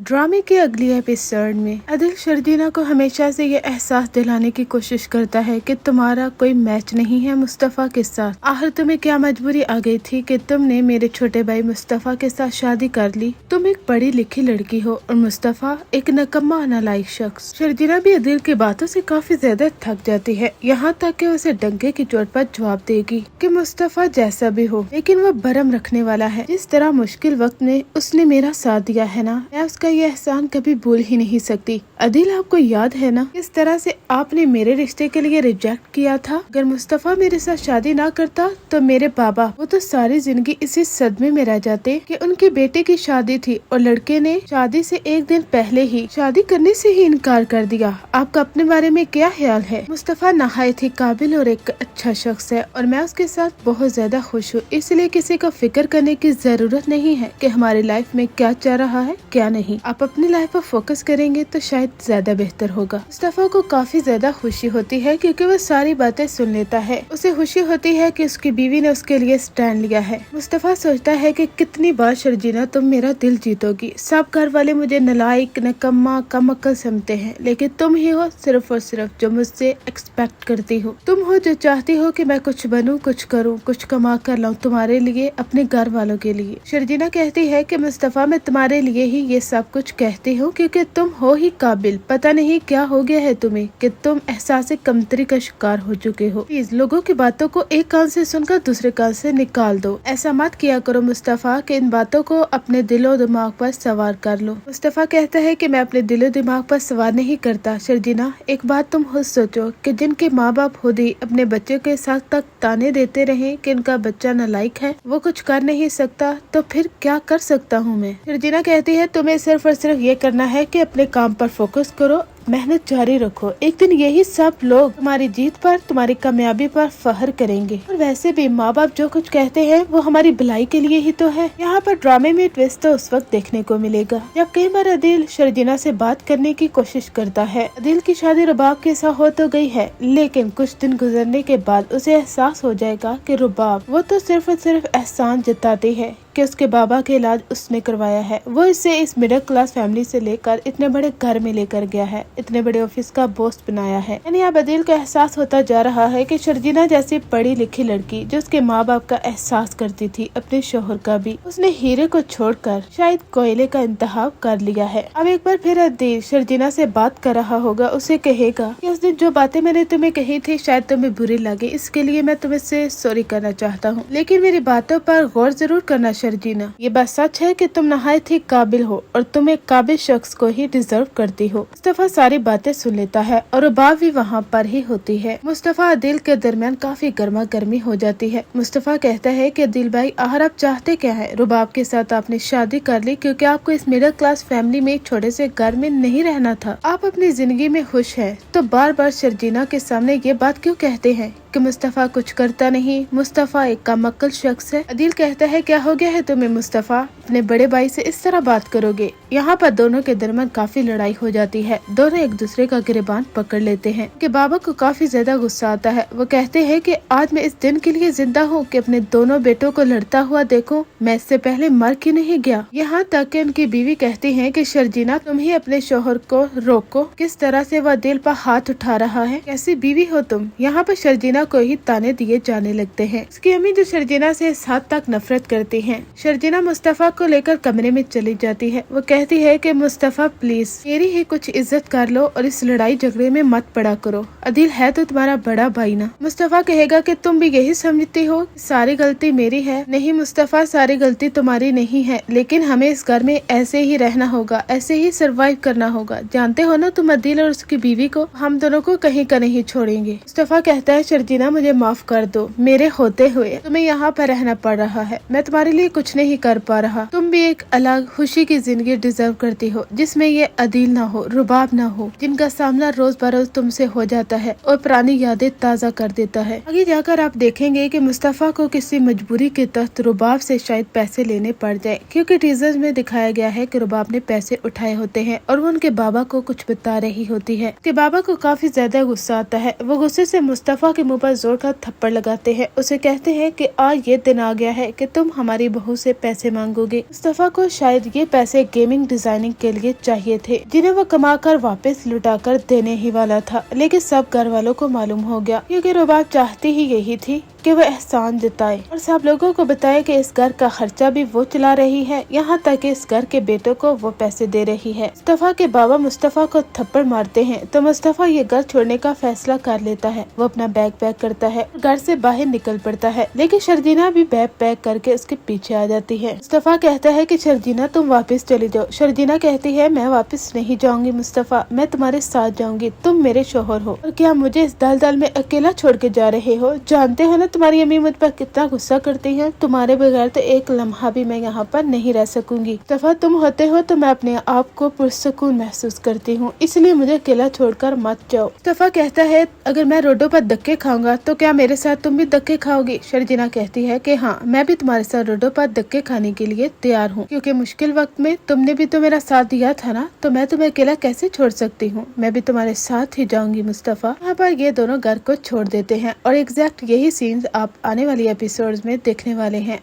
ड्रामे के अगले एपिसोड में अदिल शर्जीना को हमेशा से ये एहसास दिलाने की कोशिश करता है कि तुम्हारा कोई मैच नहीं है मुस्तफा के साथ। आखिर तुम्हें क्या मजबूरी आ गई थी कि तुमने मेरे छोटे भाई मुस्तफा के साथ शादी कर ली। तुम एक पढ़ी लिखी लड़की हो और मुस्तफा एक नकम्मा नालायक शख्स। शर्जीना भी अदिल की बातों से काफी ज्यादा थक जाती है, यहाँ तक कि उसे डंके की चोट पर जवाब देगी कि मुस्तफा जैसा भी हो लेकिन वो भरम रखने वाला है। जिस तरह मुश्किल वक्त में उसने मेरा साथ दिया है ना, मैं उसका ये एहसान कभी भूल ही नहीं सकती। अदिल, आपको याद है ना किस तरह से आपने मेरे रिश्ते के लिए रिजेक्ट किया था। अगर मुस्तफा मेरे साथ शादी ना करता तो मेरे बाबा वो तो सारी जिंदगी इसी सदमे में रह जाते कि उनकी बेटे की शादी थी और लड़के ने शादी से एक दिन पहले ही शादी करने से ही इनकार कर दिया। आपका अपने बारे में क्या ख्याल है? मुस्तफा नहायत ही काबिल और एक अच्छा शख्स है और मैं उसके साथ बहुत ज्यादा खुश हूँ, इसलिए किसी को फिक्र करने की जरूरत नहीं है कि हमारी लाइफ में क्या चल रहा है क्या नहीं। आप अपनी लाइफ पर फोकस करेंगे तो शायद ज्यादा बेहतर होगा। मुस्तफा को काफी ज्यादा खुशी होती है क्योंकि वो सारी बातें सुन लेता है। उसे खुशी होती है कि उसकी बीवी ने उसके लिए स्टैंड लिया है। मुस्तफा सोचता है कि कितनी बार शर्जीना तुम मेरा दिल जीतोगी। सब घर वाले मुझे नालायक, नकम्मा, कम अक्ल समझते हैं, लेकिन तुम ही हो सिर्फ और सिर्फ जो मुझसे एक्सपेक्ट करती हो। तुम हो जो चाहती हो कि मैं कुछ बनूं, कुछ करूं, कुछ कमा कर लाऊं तुम्हारे लिए, अपने घर वालों के लिए। शर्जीना कहती है कि मुस्तफा, मैं तुम्हारे लिए ही ये सब कुछ कहती हूँ क्योंकि तुम हो ही काबिल। पता नहीं क्या हो गया है तुम्हें कि तुम एहसास कमतरी का शिकार हो चुके हो। प्लीज लोगों की बातों को एक कान से सुनकर दूसरे कान से निकाल दो। ऐसा मत किया करो मुस्तफा कि इन बातों को अपने दिलो दिमाग पर सवार कर लो। मुस्तफा कहता है कि मैं अपने दिलो दिमाग पर सवार नहीं करता। शर्जीना, एक बात तुम खुद सोचो कि जिनके माँ बाप खुद ही अपने बच्चे के साथ तक ताने देते रहे कि इनका बच्चा नालायक है, वो कुछ कर नहीं सकता, तो फिर क्या कर सकता हूँ मैं। शर्जीना कहती है तुम्हें सिर्फ और सिर्फ ये करना है कि अपने काम पर फोकस करो, मेहनत जारी रखो। एक दिन यही सब लोग तुम्हारी जीत पर, तुम्हारी कामयाबी पर फख्र करेंगे। और वैसे भी माँ बाप जो कुछ कहते हैं वो हमारी भलाई के लिए ही तो है। यहाँ पर ड्रामे में ट्विस्ट तो उस वक्त देखने को मिलेगा जब कई बार अदिल शर्जीना से बात करने की कोशिश करता है। अदिल की शादी रुबाब के साथ हो तो गई है, लेकिन कुछ दिन गुजरने के बाद उसे एहसास हो जाएगा कि रुबाब वो तो सिर्फ और सिर्फ एहसान जताती है कि उसके बाबा के इलाज उसने करवाया है। वो इसे इस मिडिल क्लास फैमिली से लेकर इतने बड़े घर में लेकर गया है, इतने बड़े ऑफिस का बॉस बनाया है। यानी अब अदिल को एहसास होता जा रहा है कि शर्जीना जैसी पढ़ी लिखी लड़की जो उसके माँ बाप का एहसास करती थी, अपने शोहर का भी, उसने हीरे को छोड़कर शायद कोयले का इंतखाब कर लिया है। अब एक बार फिर अदिल शर्जीना से बात कर रहा होगा, उसे कहेगा कि उस दिन जो बातें मैंने तुम्हें कही थी शायद तुम्हें बुरी लगे, इसके लिए मैं तुमसे सॉरी करना चाहता हूँ, लेकिन मेरी बातों पर गौर जरूर करना शर्जीना। ये बात सच है कि तुम नहायत ही काबिल हो और तुम एक काबिल शख्स को ही डिजर्व करती हो। मुस्तफा सारी बातें सुन लेता है और रुबाब भी वहाँ पर ही होती है। मुस्तफा अदिल के दरमियान काफी गर्मा गर्मी हो जाती है। मुस्तफा कहता है कि अदिल भाई, आखिर आप चाहते क्या है? रुबाब के साथ आपने शादी कर ली क्योंकि आपको इस मिडिल क्लास फैमिली में एक छोटे से घर में नहीं रहना था। आप अपनी जिंदगी में खुश है तो बार बार शर्जीना के सामने ये बात क्यों कहते हैं कि मुस्तफा कुछ करता नहीं, मुस्तफा एक कमअक्ल शख्स है। अदिल कहता है क्या हो गया है तुम्हें मुस्तफा, अपने बड़े भाई से इस तरह बात करोगे? यहाँ पर दोनों के दरमियान काफी लड़ाई हो जाती है। दोनों एक दूसरे का गिरबान पकड़ लेते हैं कि बाबा को काफी ज्यादा गुस्सा आता है। वो कहते हैं कि आज मैं इस दिन के लिए जिंदा हूँ कि अपने दोनों बेटों को लड़ता हुआ देखूं, मैं इससे पहले मर क्यों नहीं गया। यहाँ तक कि उनकी बीवी कहती है कि शर्जीना, तुम ही अपने शोहर को रोको, किस तरह से वह दिल पर हाथ उठा रहा है, कैसी बीवी हो तुम। यहाँ पर शर्जीना को ही ताने दिए जाने लगते हैं। उसकी अम्मी जो शर्जीना से इस हद तक नफरत करती हैं। शर्जीना मुस्तफा को लेकर कमरे में चली जाती है। वो कहती है कि मुस्तफा प्लीज मेरी ही कुछ इज्जत कर लो और इस लड़ाई झगड़े में मत पड़ा करो। अदिल है तो तुम्हारा बड़ा भाई ना। मुस्तफा कहेगा कि तुम भी यही समझती हो सारी गलती मेरी है। नहीं मुस्तफा, सारी गलती तुम्हारी नहीं है, लेकिन हमें इस घर में ऐसे ही रहना होगा, ऐसे ही सरवाइव करना होगा। जानते हो ना तुम अदिल और उसकी बीवी को, हम दोनों को कहीं का नहीं छोड़ेंगे। मुस्तफा कहता है शर्जीना, मुझे माफ कर दो, मेरे होते हुए तुम्हें यहाँ पर रहना पड़ रहा है। मैं तुम्हारे लिए कुछ नहीं कर पा रहा। तुम भी एक अलग खुशी की जिंदगी डिजर्व करती हो जिसमें ये अदिल ना हो, रुबाब ना हो, जिनका सामना रोज बरोज तुमसे हो जाता है और पुरानी यादें ताज़ा कर देता है। आगे जाकर आप देखेंगे कि मुस्तफा को किसी मजबूरी के तहत रुबाब से शायद पैसे लेने पड़ जाए, क्योंकि टीजर में दिखाया गया है कि रुबाब ने पैसे उठाए होते हैं और वो उनके बाबा को कुछ बता रही होती है। कि बाबा को काफी ज्यादा गुस्सा आता है। वो गुस्से से मुस्तफा के मुंह मुंह पर जोर का थप्पड़ लगाते हैं। उसे कहते हैं कि आज ये दिन आ गया है कि तुम हमारी बहू से पैसे मांगोगे। मुस्तफा को शायद ये पैसे गेमिंग डिजाइनिंग के लिए चाहिए थे, जिन्हें वो कमाकर वापस लुटाकर देने ही वाला था, लेकिन सब घर वालों को मालूम हो गया, क्योंकि रुबाब चाहती ही यही थी कि वो एहसान जताए और सब लोगों को बताए कि इस घर का खर्चा भी वो चला रही है, यहाँ तक कि इस घर के बेटों को वो पैसे दे रही है। मुस्तफा के बाबा मुस्तफा को थप्पड़ मारते हैं तो मुस्तफा ये घर छोड़ने का फैसला कर लेता है। वो अपना बैग पैक करता है, घर से बाहर निकल पड़ता है, लेकिन शर्जीना भी बैग पैक करके उसके पीछे आ जाती है। मुस्तफा कहता है कि शर्जीना तुम वापस चली जाओ। शर्जीना कहती है मैं वापस नहीं जाऊंगी मुस्तफा, मैं तुम्हारे साथ जाऊंगी, तुम मेरे शोहर हो और क्या मुझे इस दलदल में अकेला छोड़ के जा रहे हो? जानते हो ना तुम्हारी अम्मी मुझ पर कितना गुस्सा करती है, तुम्हारे बगैर तो एक लम्हा भी मैं यहाँ पर नहीं रह सकूंगी। मुस्तफा तुम होते हो तो मैं अपने आप को पुरसुकून महसूस करती हूँ, इसलिए मुझे अकेला छोड़कर मत जाओ। मुस्तफा कहता है अगर मैं रोडों पर धक्के खाऊंगा तो क्या मेरे साथ तुम भी धक्के खाओगी? शर्जीना कहती है कि हाँ, मैं भी तुम्हारे साथ रोडों पर धक्के खाने के लिए तैयार हूँ, क्योंकि मुश्किल वक्त में तुमने भी तो मेरा साथ दिया था ना, तो मैं तुम्हें अकेला कैसे छोड़ सकती हूँ? मैं भी तुम्हारे साथ ही जाऊंगी मुस्तफा। यहाँ पर ये दोनों घर को छोड़ देते हैं और एग्जैक्ट यही सीन्स आप आने वाली एपिसोड्स में देखने वाले हैं।